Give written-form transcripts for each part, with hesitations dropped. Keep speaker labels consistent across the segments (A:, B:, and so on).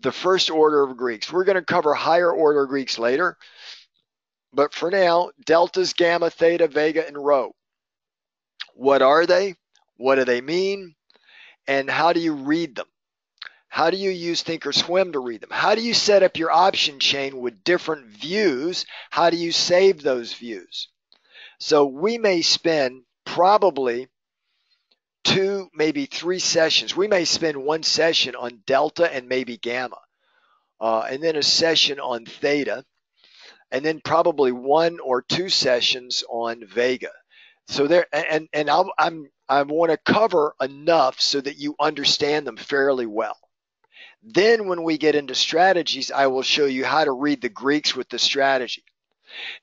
A: the first order of Greeks. We're going to cover higher order Greeks later. But for now, deltas, gamma, theta, vega, and rho. What are they? What do they mean? And how do you read them? How do you use Thinkorswim to read them? How do you set up your option chain with different views? How do you save those views? So we may spend probably 2, maybe 3 sessions. We may spend 1 session on delta and maybe gamma, and then a session on theta, and then probably 1 or 2 sessions on vega. So there, and I want to cover enough so that you understand them fairly well. Then when we get into strategies, I will show you how to read the Greeks with the strategy.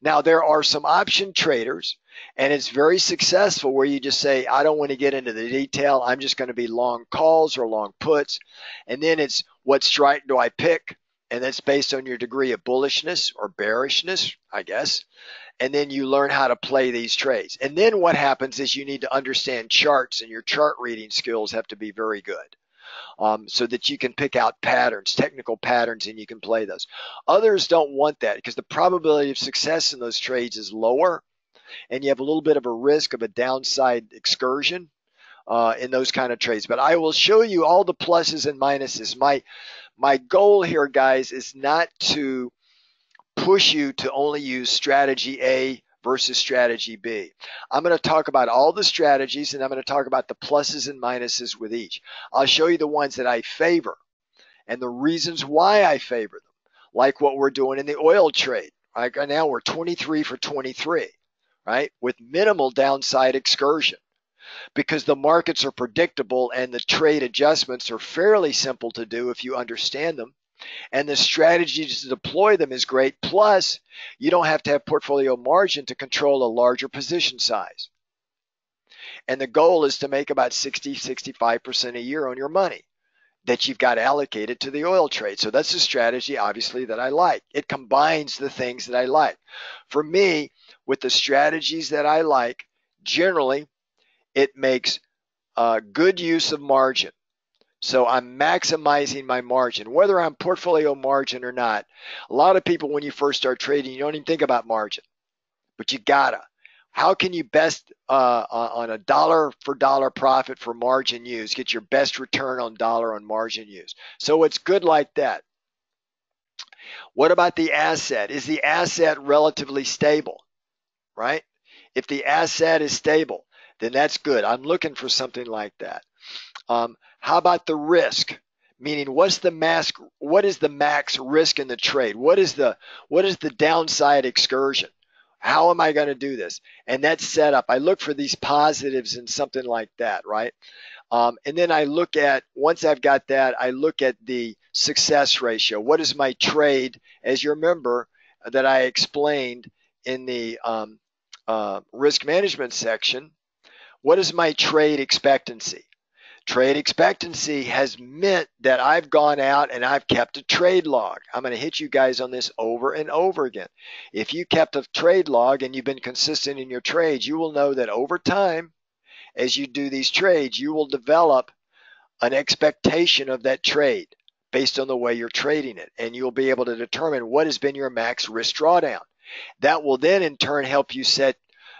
A: Now, there are some option traders, and it's very successful where you just say, I don't want to get into the detail. I'm just going to be long calls or long puts. And then it's what strike do I pick? And that's based on your degree of bullishness or bearishness, I guess. And then you learn how to play these trades. And then what happens is you need to understand charts, and your chart reading skills have to be very good. So that you can pick out patterns, technical patterns, and you can play those. Others don't want that because the probability of success in those trades is lower, and you have a little bit of a risk of a downside excursion in those kind of trades. But I will show you all the pluses and minuses. My goal here, guys, is not to push you to only use strategy A versus strategy B. I'm going to talk about all the strategies, and I'm going to talk about the pluses and minuses with each. I'll show you the ones that I favor and the reasons why I favor them, like what we're doing in the oil trade. Right now we're 23 for 23, right, with minimal downside excursion because the markets are predictable and the trade adjustments are fairly simple to do if you understand them. And the strategy to deploy them is great. Plus, you don't have to have portfolio margin to control a larger position size. And the goal is to make about 65% a year on your money that you've got allocated to the oil trade. So that's a strategy, obviously, that I like. It combines the things that I like. For me, with the strategies that I like, generally, it makes good use of margin. So I'm maximizing my margin, whether I'm portfolio margin or not. A lot of people, when you first start trading, you don't even think about margin, but you gotta. How can you best, on a dollar for dollar profit for margin use, get your best return on dollar on margin use? So it's good like that. What about the asset? Is the asset relatively stable, right? If the asset is stable, then that's good. I'm looking for something like that. How about the risk? Meaning, what is the max risk in the trade? What is the downside excursion? How am I going to do this? And that's set up. I look for these positives in something like that, right? And then I look at, once I've got that, I look at the success ratio. What is my trade? As you remember that I explained in the risk management section, what is my trade expectancy? Trade expectancy has meant that I've gone out and I've kept a trade log. I'm going to hit you guys on this over and over again. If you kept a trade log and you've been consistent in your trades, you will know that over time, as you do these trades, you will develop an expectation of that trade based on the way you're trading it. And you'll be able to determine what has been your max risk drawdown. That will then in turn help you set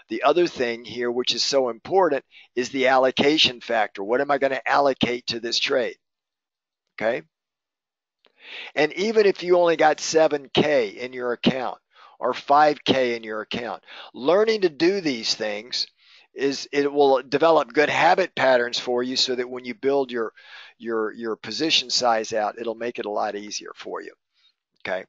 A: the other thing here, which is so important, is the allocation factor. What am I going to allocate to this trade? Okay. And even if you only got 7K in your account or 5K in your account, learning to do these things it will develop good habit patterns for you so that when you build your position size out, it'll make it a lot easier for you. Okay.